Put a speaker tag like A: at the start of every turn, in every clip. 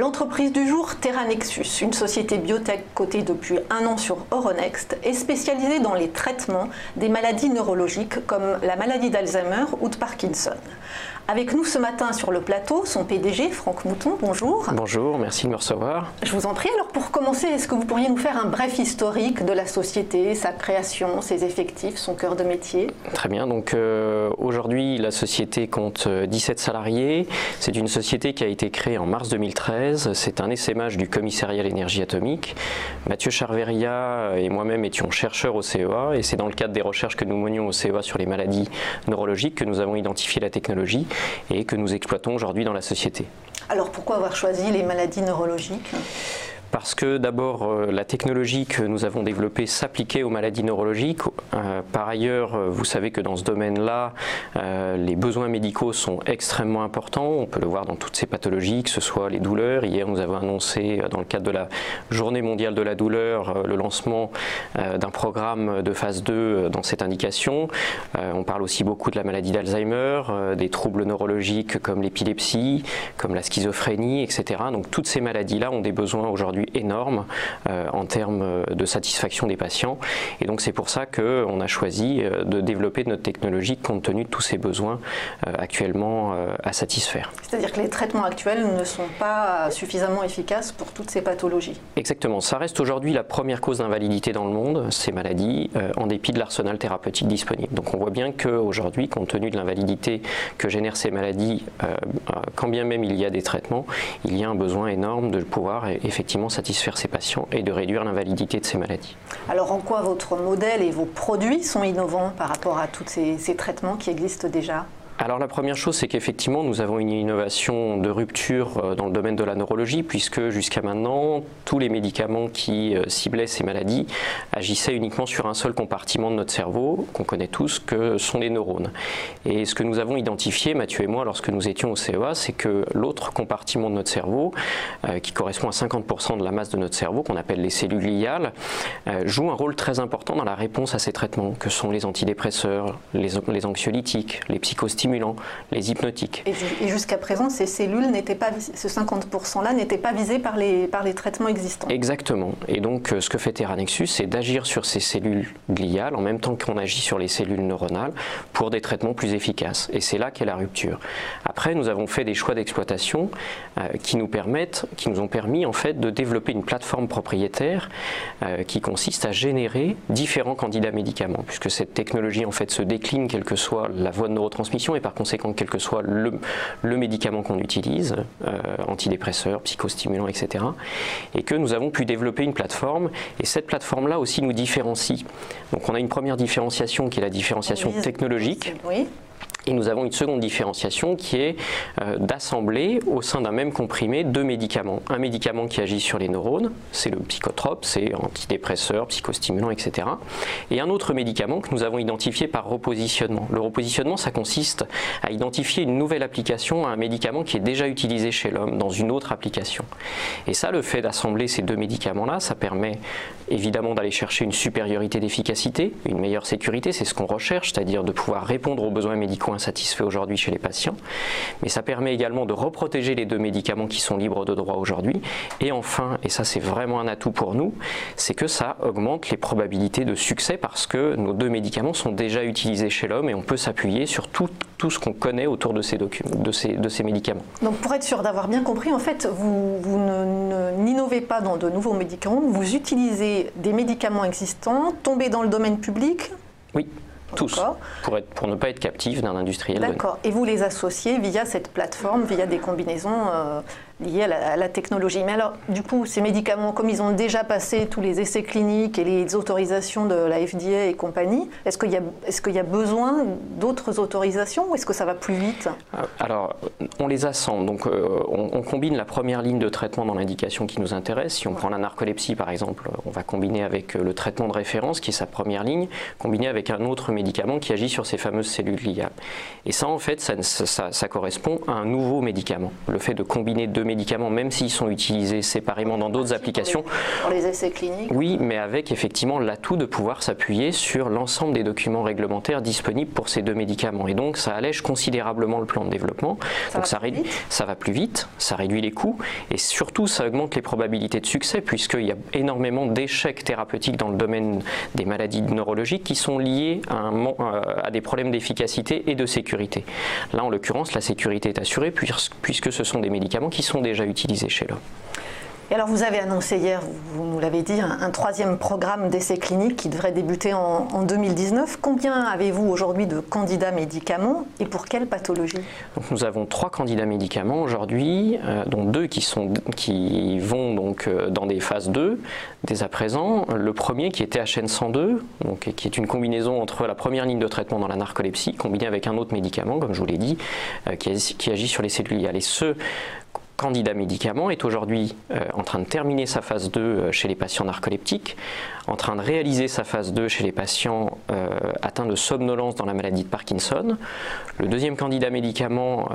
A: L'entreprise du jour, Terranexus, une société biotech cotée depuis 1 an sur Euronext, est spécialisée dans les traitements des maladies neurologiques comme la maladie d'Alzheimer ou de Parkinson. Avec nous ce matin sur le plateau, son PDG, Franck Mouton, bonjour.
B: Bonjour, merci de me recevoir.
A: Je vous en prie. Alors pour commencer, est-ce que vous pourriez nous faire un bref historique de la société, sa création, ses effectifs, son cœur de métier?
B: Très bien, donc aujourd'hui la société compte 17 salariés. C'est une société qui a été créée en mars 2013. C'est un essaimage du commissariat à l'énergie atomique. Mathieu Charveria et moi-même étions chercheurs au CEA et c'est dans le cadre des recherches que nous menions au CEA sur les maladies neurologiques que nous avons identifié la technologie et que nous exploitons aujourd'hui dans la société.
A: Alors pourquoi avoir choisi les maladies neurologiques ?
B: Parce que d'abord, la technologie que nous avons développée s'appliquait aux maladies neurologiques. Par ailleurs, vous savez que dans ce domaine-là, les besoins médicaux sont extrêmement importants. On peut le voir dans toutes ces pathologies, que ce soit les douleurs. Hier, nous avons annoncé, dans le cadre de la Journée mondiale de la douleur, le lancement d'un programme de phase 2 dans cette indication. On parle aussi beaucoup de la maladie d'Alzheimer, des troubles neurologiques comme l'épilepsie, comme la schizophrénie, etc. Donc toutes ces maladies-là ont des besoins aujourd'hui énorme en termes de satisfaction des patients et donc c'est pour ça qu'on a choisi de développer notre technologie compte tenu de tous ces besoins actuellement à satisfaire.
A: C'est-à-dire que les traitements actuels ne sont pas suffisamment efficaces pour toutes ces pathologies?
B: Exactement, ça reste aujourd'hui la première cause d'invalidité dans le monde, ces maladies, en dépit de l'arsenal thérapeutique disponible. Donc on voit bien qu'aujourd'hui, compte tenu de l'invalidité que génèrent ces maladies, quand bien même il y a des traitements, il y a un besoin énorme de pouvoir effectivement satisfaire ces patients et de réduire l'invalidité de ces maladies.
A: Alors en quoi votre modèle et vos produits sont innovants par rapport à tous ces traitements qui existent déjà ?
B: Alors la première chose, c'est qu'effectivement nous avons une innovation de rupture dans le domaine de la neurologie puisque jusqu'à maintenant, tous les médicaments qui ciblaient ces maladies agissaient uniquement sur un seul compartiment de notre cerveau, qu'on connaît tous, que sont les neurones. Et ce que nous avons identifié, Mathieu et moi, lorsque nous étions au CEA, c'est que l'autre compartiment de notre cerveau, qui correspond à 50% de la masse de notre cerveau, qu'on appelle les cellules gliales, joue un rôle très important dans la réponse à ces traitements, que sont les antidépresseurs, les anxiolytiques, les psychostimulants, les hypnotiques.
A: Et jusqu'à présent, ces cellules n'étaient pas, ce 50%-là n'était pas visé par les traitements existants.
B: Exactement. Et donc, ce que fait Terranexus, c'est d'agir sur ces cellules gliales en même temps qu'on agit sur les cellules neuronales pour des traitements plus efficaces. Et c'est là qu'est la rupture. Après, nous avons fait des choix d'exploitation qui nous ont permis en fait de développer une plateforme propriétaire qui consiste à générer différents candidats médicaments, puisque cette technologie en fait se décline quelle que soit la voie de neurotransmission et par conséquent quel que soit le médicament qu'on utilise, antidépresseurs, psychostimulants, etc. Et que nous avons pu développer une plateforme et cette plateforme-là aussi nous différencie. Donc on a une première différenciation qui est la différenciation technologique.
A: Oui.
B: Et nous avons une seconde différenciation qui est d'assembler au sein d'un même comprimé deux médicaments. Un médicament qui agit sur les neurones, c'est le psychotrope, c'est antidépresseur, psychostimulant, etc. Et un autre médicament que nous avons identifié par repositionnement. Le repositionnement, ça consiste à identifier une nouvelle application à un médicament qui est déjà utilisé chez l'homme dans une autre application. Et ça, le fait d'assembler ces deux médicaments-là, ça permet évidemment d'aller chercher une supériorité d'efficacité, une meilleure sécurité, c'est ce qu'on recherche, c'est-à-dire de pouvoir répondre aux besoins médicaux insatisfaits aujourd'hui chez les patients, mais ça permet également de reprotéger les deux médicaments qui sont libres de droit aujourd'hui, et enfin, et ça c'est vraiment un atout pour nous, c'est que ça augmente les probabilités de succès parce que nos deux médicaments sont déjà utilisés chez l'homme et on peut s'appuyer sur tout ce qu'on connaît autour de ces médicaments.
A: Donc pour être sûr d'avoir bien compris, en fait, vous n'innovez pas dans de nouveaux médicaments, vous utilisez des médicaments existants, tombés dans le domaine public?
B: Oui. Tous, pour ne pas être captif d'un industriel.
A: D'accord. Et vous les associez via cette plateforme, via des combinaisons liées à la technologie. Mais alors, du coup, ces médicaments, comme ils ont déjà passé tous les essais cliniques et les autorisations de la FDA et compagnie, est-ce qu'il y a besoin d'autres autorisations ou est-ce que ça va plus vite?
B: Alors, on les assemble. Donc, on combine la première ligne de traitement dans l'indication qui nous intéresse. Si on prend la narcolepsie, par exemple, on va combiner avec le traitement de référence, qui est sa première ligne, combiné avec un autre médicament qui agit sur ces fameuses cellules gliales. Et ça, en fait, ça correspond à un nouveau médicament. Le fait de combiner deux médicaments, même s'ils sont utilisés séparément dans d'autres applications.
A: Pour les essais cliniques.
B: Oui, mais avec effectivement l'atout de pouvoir s'appuyer sur l'ensemble des documents réglementaires disponibles pour ces deux médicaments. Et donc ça allège considérablement le plan de développement. Ça va plus vite, ça réduit les coûts et surtout ça augmente les probabilités de succès puisqu'il y a énormément d'échecs thérapeutiques dans le domaine des maladies neurologiques qui sont liés à des problèmes d'efficacité et de sécurité. Là, en l'occurrence, la sécurité est assurée puisque ce sont des médicaments qui sont déjà utilisés chez l'homme.
A: Et alors vous avez annoncé hier, vous nous l'avez dit, un troisième programme d'essais cliniques qui devrait débuter en 2019. Combien avez-vous aujourd'hui de candidats médicaments et pour quelle pathologie?
B: Donc nous avons 3 candidats médicaments aujourd'hui, dont 2 qui vont donc dans des phases 2 dès à présent. Le premier qui est THN102, donc, qui est une combinaison entre la première ligne de traitement dans la narcolepsie combinée avec un autre médicament, comme je vous l'ai dit, qui agit sur les cellules gliales. Et ce candidat médicament est aujourd'hui en train de terminer sa phase 2 chez les patients narcoleptiques, en train de réaliser sa phase 2 chez les patients atteints de somnolence dans la maladie de Parkinson. Le deuxième candidat médicament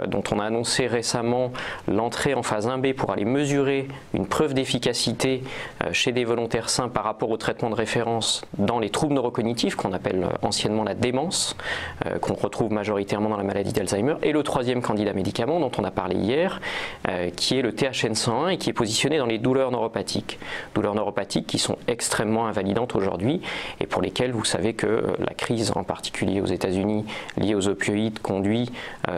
B: dont on a annoncé récemment l'entrée en phase 1B pour aller mesurer une preuve d'efficacité chez des volontaires sains par rapport au traitement de référence dans les troubles neurocognitifs qu'on appelle anciennement la démence, qu'on retrouve majoritairement dans la maladie d'Alzheimer. Et le troisième candidat médicament dont on a parlé hier, qui est le THN101 et qui est positionné dans les douleurs neuropathiques. Douleurs neuropathiques qui sont extrêmement invalidantes aujourd'hui et pour lesquelles vous savez que la crise, en particulier aux États-Unis, liée aux opioïdes, conduit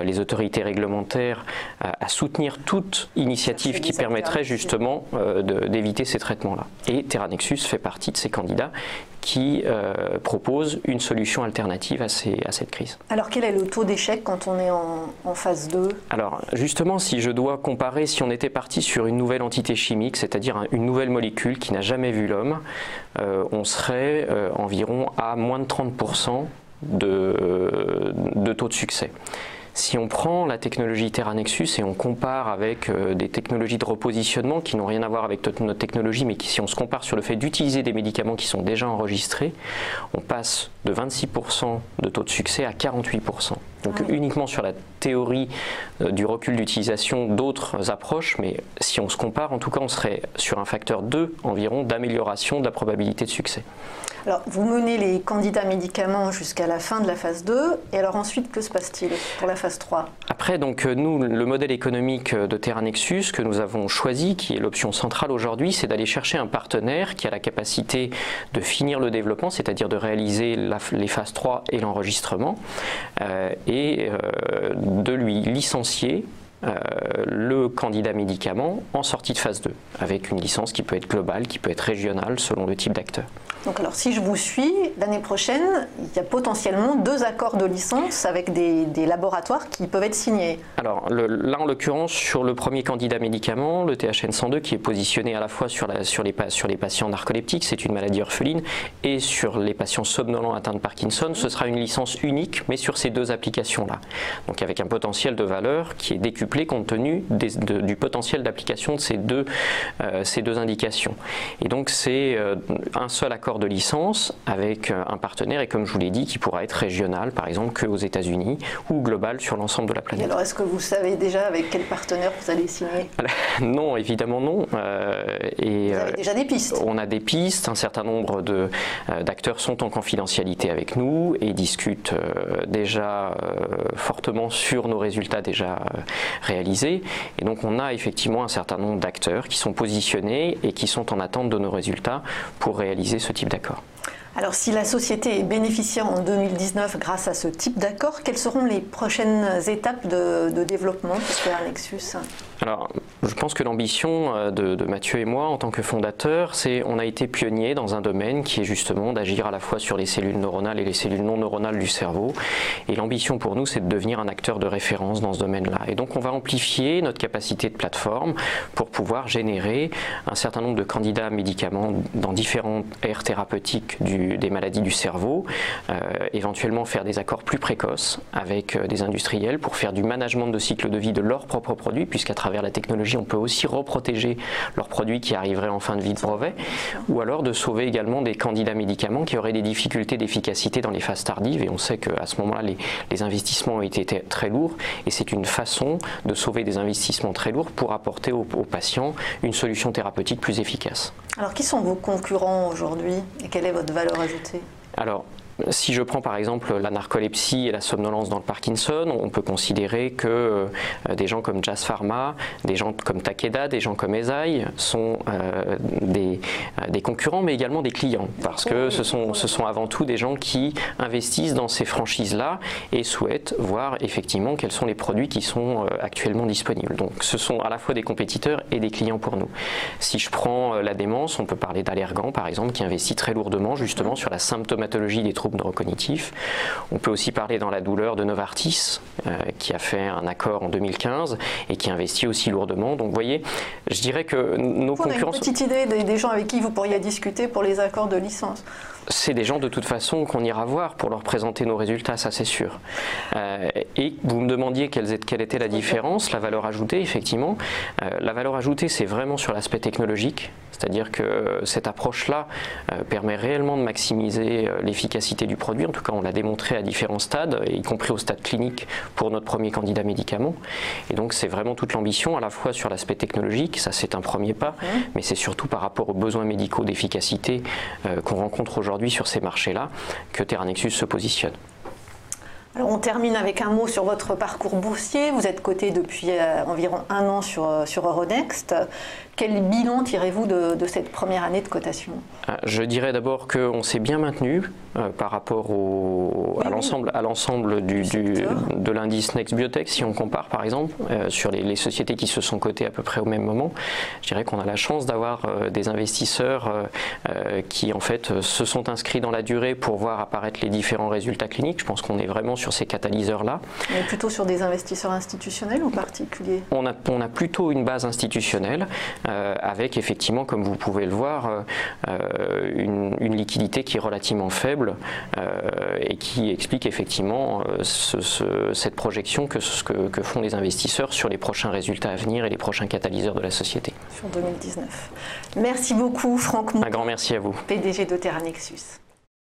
B: les autorités réglementaires à soutenir toute initiative qui permettrait justement d'éviter ces traitements-là. Et Theranexus fait partie de ces candidats qui propose une solution alternative à cette crise.
A: Alors quel est le taux d'échec quand on est en phase 2?
B: Alors justement, si je dois comparer, si on était parti sur une nouvelle entité chimique, c'est-à-dire une nouvelle molécule qui n'a jamais vu l'homme, on serait environ à moins de 30% de taux de succès. Si on prend la technologie Theranexus et on compare avec des technologies de repositionnement qui n'ont rien à voir avec notre technologie, mais si on se compare sur le fait d'utiliser des médicaments qui sont déjà enregistrés, on passe de 26% de taux de succès à 48%. Donc uniquement sur la théorie du recul d'utilisation d'autres approches, mais si on se compare, en tout cas, on serait sur un facteur 2 environ d'amélioration de la probabilité de succès.
A: Alors, vous menez les candidats médicaments jusqu'à la fin de la phase 2, et alors ensuite, que se passe-t-il pour la phase 3?
B: Après, donc, nous, le modèle économique de Theranexus que nous avons choisi, qui est l'option centrale aujourd'hui, c'est d'aller chercher un partenaire qui a la capacité de finir le développement, c'est-à-dire de réaliser les phases 3 et l'enregistrement, et de lui licencier le candidat médicament en sortie de phase 2, avec une licence qui peut être globale, qui peut être régionale, selon le type d'acteur.
A: Donc alors si je vous suis, l'année prochaine, il y a potentiellement 2 accords de licence avec des laboratoires qui peuvent être signés.
B: Alors là en l'occurrence sur le premier candidat médicament, le THN102 qui est positionné à la fois sur les patients narcoleptiques, c'est une maladie orpheline, et sur les patients somnolents atteints de Parkinson, ce sera une licence unique mais sur ces 2 applications-là. Donc avec un potentiel de valeur qui est décuplé compte tenu du potentiel d'application de ces deux indications. Et donc c'est un seul accord de licence avec un partenaire et comme je vous l'ai dit qui pourra être régional par exemple qu'aux États-Unis ou global sur l'ensemble de la planète.
A: Et alors est-ce que vous savez déjà avec quel partenaire vous allez signer?
B: Non, évidemment non.
A: Vous avez déjà des pistes?
B: On a des pistes, un certain nombre d'acteurs sont en confidentialité avec nous et discutent déjà fortement sur nos résultats déjà réalisés. Et donc on a effectivement un certain nombre d'acteurs qui sont positionnés et qui sont en attente de nos résultats pour réaliser ce type d'accord.
A: Alors si la société est bénéficiaire en 2019 grâce à ce type d'accord, quelles seront les prochaines étapes de développement pour Theranexus?
B: Alors, je pense que l'ambition de Mathieu et moi, en tant que fondateurs, c'est on a été pionniers dans un domaine qui est justement d'agir à la fois sur les cellules neuronales et les cellules non neuronales du cerveau. Et l'ambition pour nous, c'est de devenir un acteur de référence dans ce domaine-là. Et donc, on va amplifier notre capacité de plateforme pour pouvoir générer un certain nombre de candidats médicaments dans différentes aires thérapeutiques des maladies du cerveau, éventuellement faire des accords plus précoces avec des industriels pour faire du management de cycle de vie de leurs propres produits, puisqu'à travers travers la technologie, on peut aussi reprotéger leurs produits qui arriveraient en fin de vie de brevet, ou alors de sauver également des candidats médicaments qui auraient des difficultés d'efficacité dans les phases tardives, et on sait qu'à ce moment-là, les investissements ont été très lourds, et c'est une façon de sauver des investissements très lourds pour apporter aux patients une solution thérapeutique plus efficace.
A: Alors, qui sont vos concurrents aujourd'hui et quelle est votre valeur ajoutée?
B: Alors, si je prends par exemple la narcolepsie et la somnolence dans le Parkinson, on peut considérer que des gens comme Jazz Pharma, des gens comme Takeda, des gens comme Eisai sont des concurrents, mais également des clients, parce que ce sont avant tout des gens qui investissent dans ces franchises-là et souhaitent voir effectivement quels sont les produits qui sont actuellement disponibles. Donc ce sont à la fois des compétiteurs et des clients pour nous. Si je prends la démence, on peut parler d'Allergan par exemple, qui investit très lourdement justement sur la symptomatologie des troubles neurocognitifs. On peut aussi parler dans la douleur de Novartis, qui a fait un accord en 2015 et qui investit aussi lourdement. Donc vous voyez, je dirais que nos concurrents...
A: On a une petite idée des gens avec qui vous pourriez discuter pour les accords de licence.
B: C'est des gens de toute façon qu'on ira voir pour leur présenter nos résultats, ça c'est sûr. Et vous me demandiez quelle était la différence, la valeur ajoutée, effectivement. La valeur ajoutée, c'est vraiment sur l'aspect technologique, c'est-à-dire que cette approche-là permet réellement de maximiser l'efficacité du produit. En tout cas, on l'a démontré à différents stades, y compris au stade clinique pour notre premier candidat médicament. Et donc c'est vraiment toute l'ambition, à la fois sur l'aspect technologique, ça c'est un premier pas, mais c'est surtout par rapport aux besoins médicaux d'efficacité qu'on rencontre aujourd'hui sur ces marchés-là que Théranexus se positionne.
A: Alors on termine avec un mot sur votre parcours boursier. Vous êtes coté depuis environ 1 an sur Euronext. Quel bilan tirez-vous de cette première année de cotation?
B: Je dirais d'abord qu'on s'est bien maintenu par rapport à l'ensemble de l'indice Next Biotech, si on compare par exemple sur les sociétés qui se sont cotées à peu près au même moment. Je dirais qu'on a la chance d'avoir des investisseurs qui en fait se sont inscrits dans la durée pour voir apparaître les différents résultats cliniques. Je pense qu'on est vraiment sur ces catalyseurs-là.
A: Mais plutôt sur des investisseurs institutionnels ou particuliers? On
B: a plutôt une base institutionnelle. Avec effectivement, comme vous pouvez le voir, une liquidité qui est relativement faible et qui explique effectivement cette projection que font les investisseurs sur les prochains résultats à venir et les prochains catalyseurs de la société.
A: Sur 2019. Merci beaucoup Franck Mouton.
B: Un grand merci à vous.
A: PDG de Théranexus.